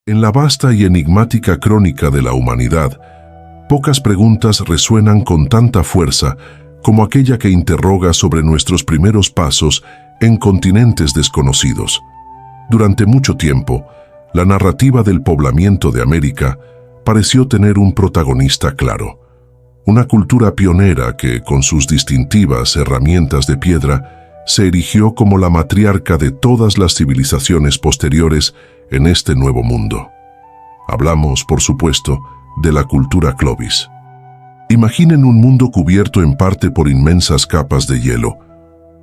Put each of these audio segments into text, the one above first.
En la vasta y enigmática crónica de la humanidad, pocas preguntas resuenan con tanta fuerza como aquella que interroga sobre nuestros primeros pasos en continentes desconocidos. Durante mucho tiempo, la narrativa del poblamiento de América pareció tener un protagonista claro. Una cultura pionera que, con sus distintivas herramientas de piedra, se erigió como la matriarca de todas las civilizaciones posteriores en este nuevo mundo. Hablamos, por supuesto, de la cultura Clovis. Imaginen un mundo cubierto en parte por inmensas capas de hielo,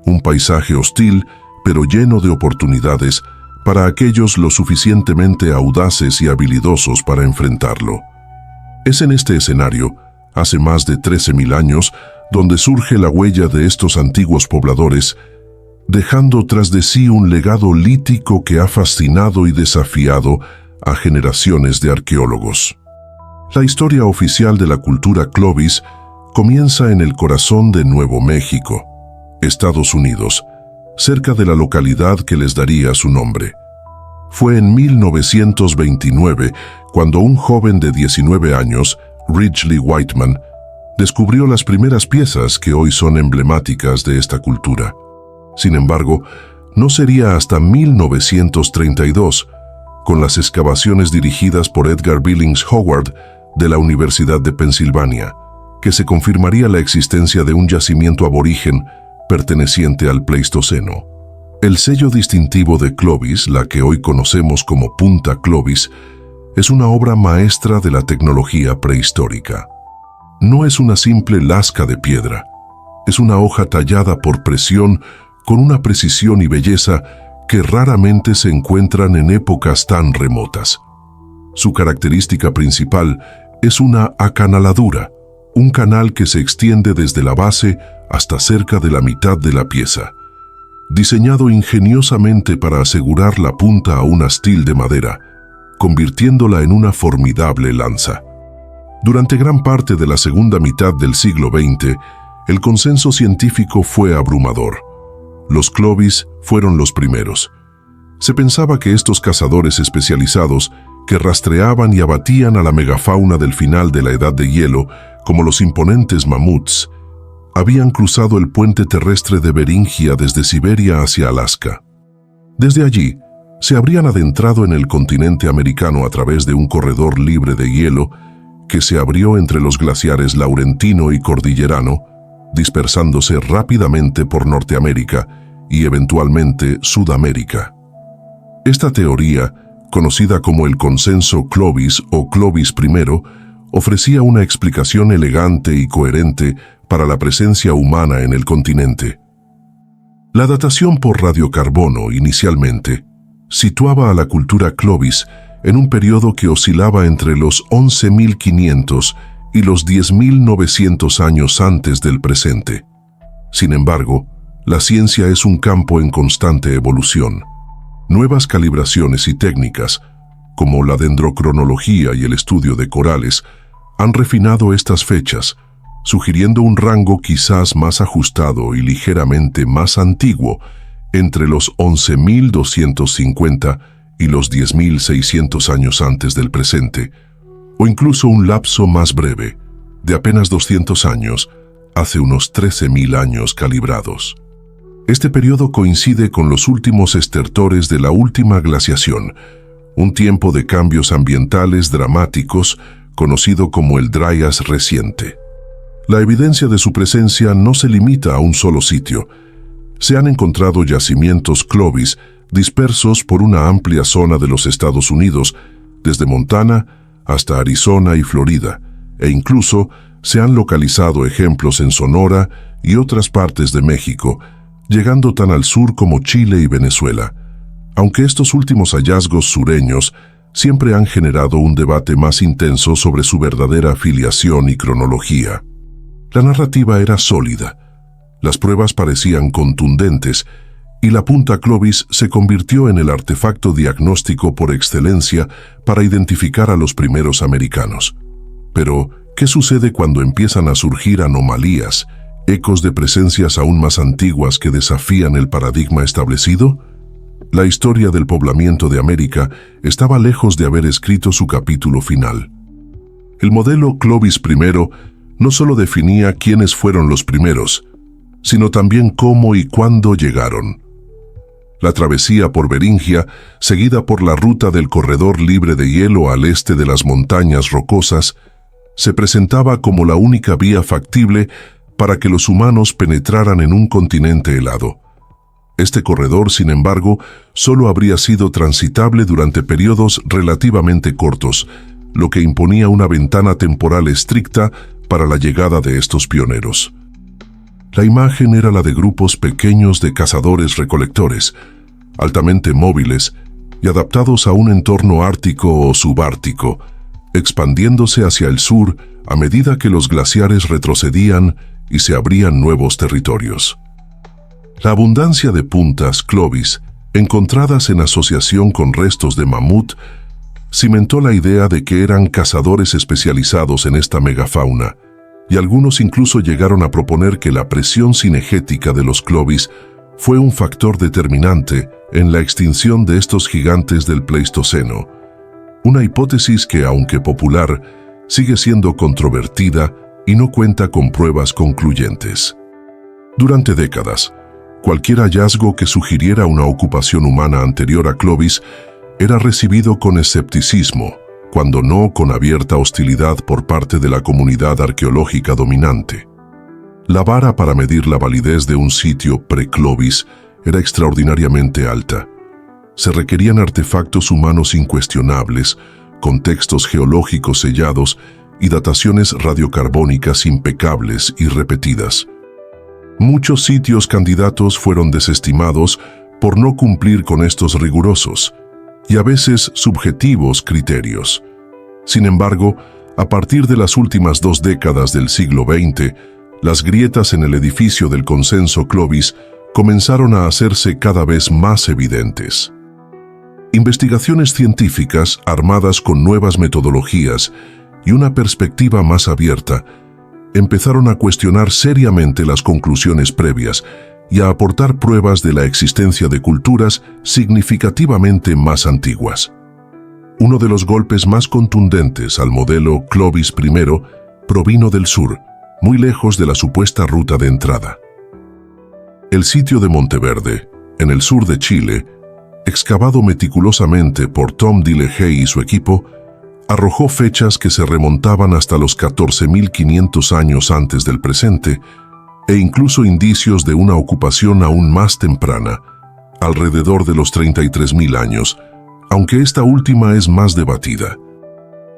un paisaje hostil, pero lleno de oportunidades para aquellos lo suficientemente audaces y habilidosos para enfrentarlo. Es en este escenario, hace más de 13.000 años, donde surge la huella de estos antiguos pobladores, dejando tras de sí un legado lítico que ha fascinado y desafiado a generaciones de arqueólogos. La historia oficial de la cultura Clovis comienza en el corazón de Nuevo México, Estados Unidos, cerca de la localidad que les daría su nombre. Fue en 1929 cuando un joven de 19 años, Ridgely Whiteman, descubrió las primeras piezas que hoy son emblemáticas de esta cultura. Sin embargo, no sería hasta 1932, con las excavaciones dirigidas por Edgar Billings Howard de la Universidad de Pensilvania, que se confirmaría la existencia de un yacimiento aborigen perteneciente al Pleistoceno. El sello distintivo de Clovis, la que hoy conocemos como Punta Clovis, es una obra maestra de la tecnología prehistórica. No es una simple lasca de piedra, es una hoja tallada por presión con una precisión y belleza que raramente se encuentran en épocas tan remotas. Su característica principal es una acanaladura, un canal que se extiende desde la base hasta cerca de la mitad de la pieza, diseñado ingeniosamente para asegurar la punta a un astil de madera, convirtiéndola en una formidable lanza. Durante gran parte de la segunda mitad del siglo XX, el consenso científico fue abrumador. Los Clovis fueron los primeros. Se pensaba que estos cazadores especializados, que rastreaban y abatían a la megafauna del final de la Edad de Hielo, como los imponentes mamuts, habían cruzado el puente terrestre de Beringia desde Siberia hacia Alaska. Desde allí, se habrían adentrado en el continente americano a través de un corredor libre de hielo que se abrió entre los glaciares Laurentino y Cordillerano, dispersándose rápidamente por Norteamérica y eventualmente Sudamérica. Esta teoría, conocida como el consenso Clovis o Clovis I, ofrecía una explicación elegante y coherente para la presencia humana en el continente. La datación por radiocarbono, inicialmente, situaba a la cultura Clovis en un periodo que oscilaba entre los 11.500 y los 10.900 años antes del presente. Sin embargo, la ciencia es un campo en constante evolución. Nuevas calibraciones y técnicas, como la dendrocronología y el estudio de corales, han refinado estas fechas, sugiriendo un rango quizás más ajustado y ligeramente más antiguo entre los 11.250 y los 10.600 años antes del presente, o incluso un lapso más breve, de apenas 200 años, hace unos 13.000 años calibrados. Este periodo coincide con los últimos estertores de la última glaciación, un tiempo de cambios ambientales dramáticos conocido como el Dryas reciente. La evidencia de su presencia no se limita a un solo sitio. Se han encontrado yacimientos Clovis dispersos por una amplia zona de los Estados Unidos, desde Montana hasta Arizona y Florida, e incluso se han localizado ejemplos en Sonora y otras partes de México, llegando tan al sur como Chile y Venezuela. Aunque estos últimos hallazgos sureños siempre han generado un debate más intenso sobre su verdadera filiación y cronología. La narrativa era sólida, las pruebas parecían contundentes, y la Punta Clovis se convirtió en el artefacto diagnóstico por excelencia para identificar a los primeros americanos. Pero, ¿qué sucede cuando empiezan a surgir anomalías, ecos de presencias aún más antiguas que desafían el paradigma establecido? la historia del poblamiento de América estaba lejos de haber escrito su capítulo final. El modelo Clovis I no solo definía quiénes fueron los primeros, sino también cómo y cuándo llegaron. La travesía por Beringia, seguida por la ruta del corredor libre de hielo al este de las montañas rocosas, se presentaba como la única vía factible para que los humanos penetraran en un continente helado. Este corredor, sin embargo, solo habría sido transitable durante periodos relativamente cortos, lo que imponía una ventana temporal estricta para la llegada de estos pioneros. La imagen era la de grupos pequeños de cazadores-recolectores, altamente móviles y adaptados a un entorno ártico o subártico, expandiéndose hacia el sur a medida que los glaciares retrocedían y se abrían nuevos territorios. La abundancia de puntas Clovis, encontradas en asociación con restos de mamut, cimentó la idea de que eran cazadores especializados en esta megafauna, y algunos incluso llegaron a proponer que la presión cinegética de los Clovis fue un factor determinante en la extinción de estos gigantes del Pleistoceno, una hipótesis que, aunque popular, sigue siendo controvertida y no cuenta con pruebas concluyentes. Durante décadas, cualquier hallazgo que sugiriera una ocupación humana anterior a Clovis era recibido con escepticismo, cuando no con abierta hostilidad por parte de la comunidad arqueológica dominante. La vara para medir la validez de un sitio pre-Clovis era extraordinariamente alta. Se requerían artefactos humanos incuestionables, contextos geológicos sellados y dataciones radiocarbónicas impecables y repetidas. Muchos sitios candidatos fueron desestimados por no cumplir con estos rigurosos y a veces subjetivos criterios. Sin embargo, a partir de las últimas 2 décadas del siglo XX, las grietas en el edificio del consenso Clovis comenzaron a hacerse cada vez más evidentes. Investigaciones científicas armadas con nuevas metodologías y una perspectiva más abierta empezaron a cuestionar seriamente las conclusiones previas y a aportar pruebas de la existencia de culturas significativamente más antiguas. Uno de los golpes más contundentes al modelo Clovis I provino del sur, muy lejos de la supuesta ruta de entrada. El sitio de Monteverde, en el sur de Chile, excavado meticulosamente por Tom DeLehey y su equipo, arrojó fechas que se remontaban hasta los 14.500 años antes del presente e incluso indicios de una ocupación aún más temprana, alrededor de los 33.000 años, aunque esta última es más debatida.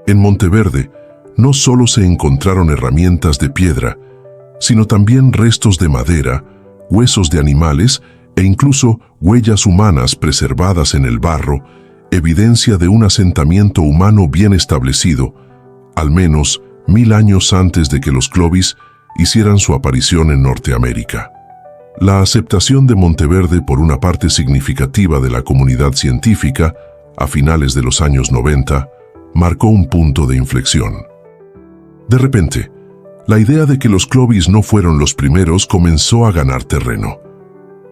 En Monteverde no solo se encontraron herramientas de piedra, sino también restos de madera, huesos de animales e incluso huellas humanas preservadas en el barro, evidencia de un asentamiento humano bien establecido, al menos 1000 años antes de que los Clovis hicieran su aparición en Norteamérica. La aceptación de Monteverde por una parte significativa de la comunidad científica, a finales de los años 90, marcó un punto de inflexión. De repente, la idea de que los Clovis no fueron los primeros comenzó a ganar terreno.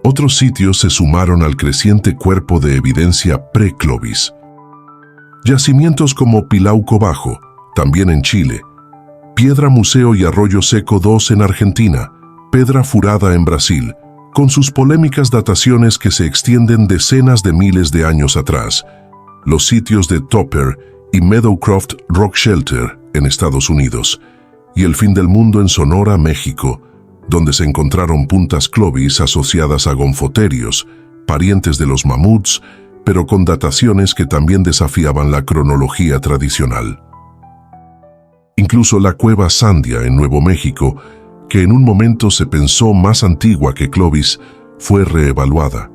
Otros sitios se sumaron al creciente cuerpo de evidencia pre-Clovis. Yacimientos como Pilauco Bajo, también en Chile, Piedra Museo y Arroyo Seco II en Argentina, Pedra Furada en Brasil, con sus polémicas dataciones que se extienden decenas de miles de años atrás, los sitios de Topper y Meadowcroft Rock Shelter en Estados Unidos, y el fin del mundo en Sonora, México, donde se encontraron puntas Clovis asociadas a gonfoterios, parientes de los mamuts, pero con dataciones que también desafiaban la cronología tradicional. Incluso la cueva Sandia en Nuevo México, que en un momento se pensó más antigua que Clovis, fue reevaluada,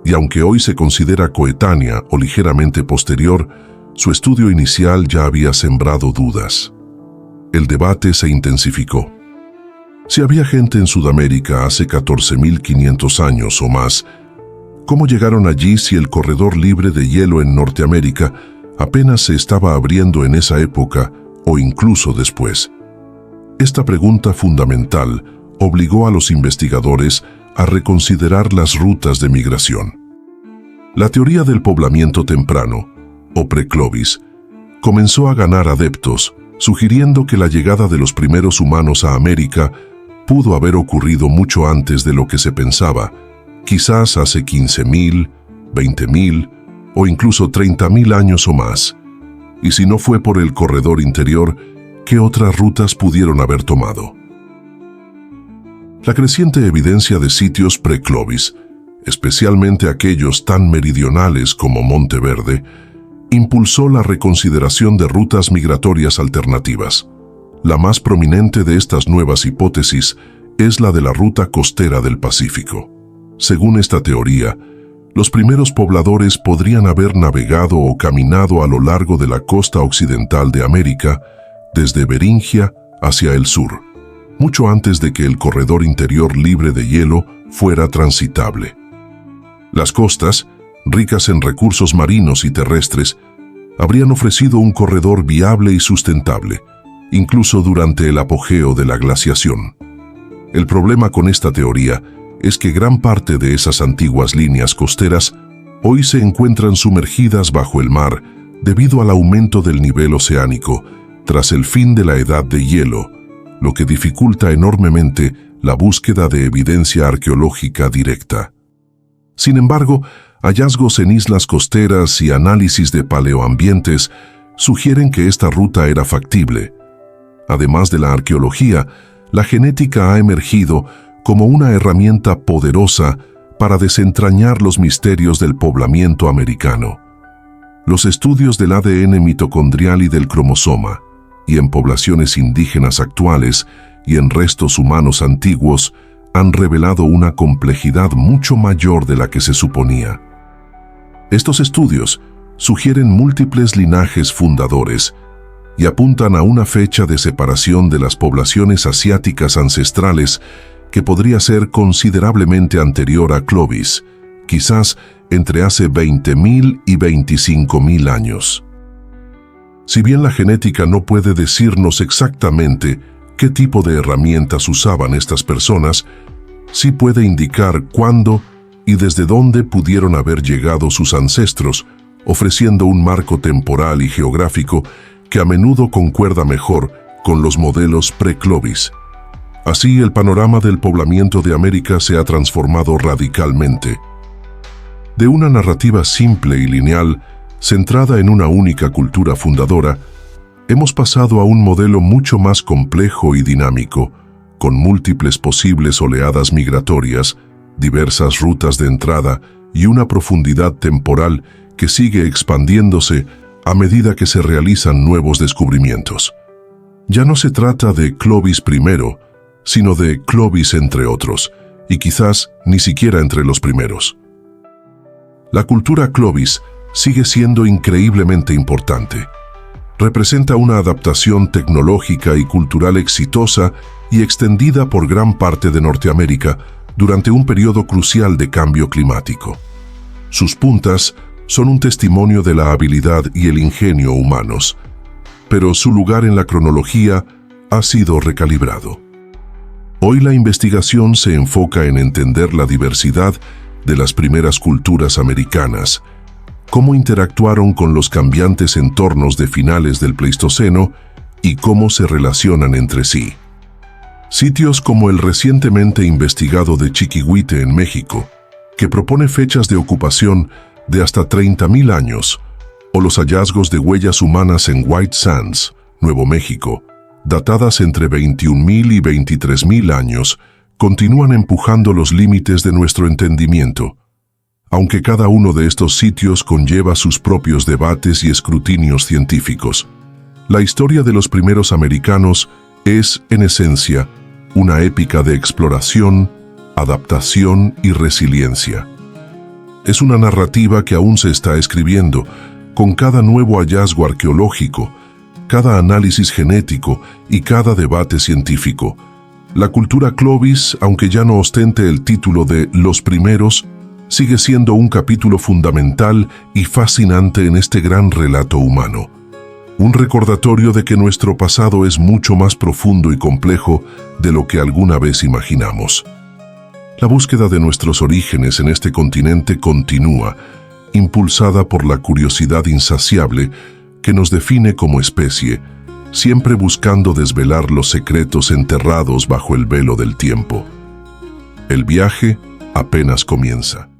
y aunque hoy se considera coetánea o ligeramente posterior, su estudio inicial ya había sembrado dudas. El debate se intensificó. Si había gente en Sudamérica hace 14.500 años o más, ¿cómo llegaron allí si el corredor libre de hielo en Norteamérica apenas se estaba abriendo en esa época o incluso después? Esta pregunta fundamental obligó a los investigadores a reconsiderar las rutas de migración. La teoría del poblamiento temprano, o pre-Clovis, comenzó a ganar adeptos, sugiriendo que la llegada de los primeros humanos a América pudo haber ocurrido mucho antes de lo que se pensaba, quizás hace 15.000, 20.000 o incluso 30.000 años o más. Y si no fue por el corredor interior, ¿qué otras rutas pudieron haber tomado? La creciente evidencia de sitios pre-Clovis, especialmente aquellos tan meridionales como Monteverde, impulsó la reconsideración de rutas migratorias alternativas. La más prominente de estas nuevas hipótesis es la de la ruta costera del Pacífico. Según esta teoría, los primeros pobladores podrían haber navegado o caminado a lo largo de la costa occidental de América, desde Beringia hacia el sur, mucho antes de que el corredor interior libre de hielo fuera transitable. Las costas, ricas en recursos marinos y terrestres, habrían ofrecido un corredor viable y sustentable, incluso durante el apogeo de la glaciación. El problema con esta teoría es que gran parte de esas antiguas líneas costeras hoy se encuentran sumergidas bajo el mar debido al aumento del nivel oceánico tras el fin de la edad de hielo, lo que dificulta enormemente la búsqueda de evidencia arqueológica directa. Sin embargo, hallazgos en islas costeras y análisis de paleoambientes sugieren que esta ruta era factible. Además de la arqueología, la genética ha emergido como una herramienta poderosa para desentrañar los misterios del poblamiento americano. Los estudios del ADN mitocondrial y del cromosoma, y en poblaciones indígenas actuales y en restos humanos antiguos, han revelado una complejidad mucho mayor de la que se suponía. Estos estudios sugieren múltiples linajes fundadores y apuntan a una fecha de separación de las poblaciones asiáticas ancestrales que podría ser considerablemente anterior a Clovis, quizás entre hace 20.000 y 25.000 años. Si bien la genética no puede decirnos exactamente qué tipo de herramientas usaban estas personas, sí puede indicar cuándo y desde dónde pudieron haber llegado sus ancestros, ofreciendo un marco temporal y geográfico que a menudo concuerda mejor con los modelos pre-Clovis. Así, el panorama del poblamiento de América se ha transformado radicalmente. De una narrativa simple y lineal, centrada en una única cultura fundadora, hemos pasado a un modelo mucho más complejo y dinámico, con múltiples posibles oleadas migratorias, diversas rutas de entrada y una profundidad temporal que sigue expandiéndose a medida que se realizan nuevos descubrimientos. Ya no se trata de Clovis primero, sino de Clovis entre otros, y quizás ni siquiera entre los primeros. La cultura Clovis sigue siendo increíblemente importante. Representa una adaptación tecnológica y cultural exitosa y extendida por gran parte de Norteamérica durante un periodo crucial de cambio climático. Sus puntas son un testimonio de la habilidad y el ingenio humanos, pero su lugar en la cronología ha sido recalibrado. Hoy la investigación se enfoca en entender la diversidad de las primeras culturas americanas, cómo interactuaron con los cambiantes entornos de finales del Pleistoceno y cómo se relacionan entre sí. Sitios como el recientemente investigado de Chiquihuite en México, que propone fechas de ocupación de hasta 30.000 años, o los hallazgos de huellas humanas en White Sands, Nuevo México, datadas entre 21.000 y 23.000 años, continúan empujando los límites de nuestro entendimiento. Aunque cada uno de estos sitios conlleva sus propios debates y escrutinios científicos, la historia de los primeros americanos es, en esencia, una épica de exploración, adaptación y resiliencia. Es una narrativa que aún se está escribiendo, con cada nuevo hallazgo arqueológico, cada análisis genético y cada debate científico. La cultura Clovis, aunque ya no ostente el título de los primeros, sigue siendo un capítulo fundamental y fascinante en este gran relato humano. Un recordatorio de que nuestro pasado es mucho más profundo y complejo de lo que alguna vez imaginamos. La búsqueda de nuestros orígenes en este continente continúa, impulsada por la curiosidad insaciable que nos define como especie, siempre buscando desvelar los secretos enterrados bajo el velo del tiempo. El viaje apenas comienza.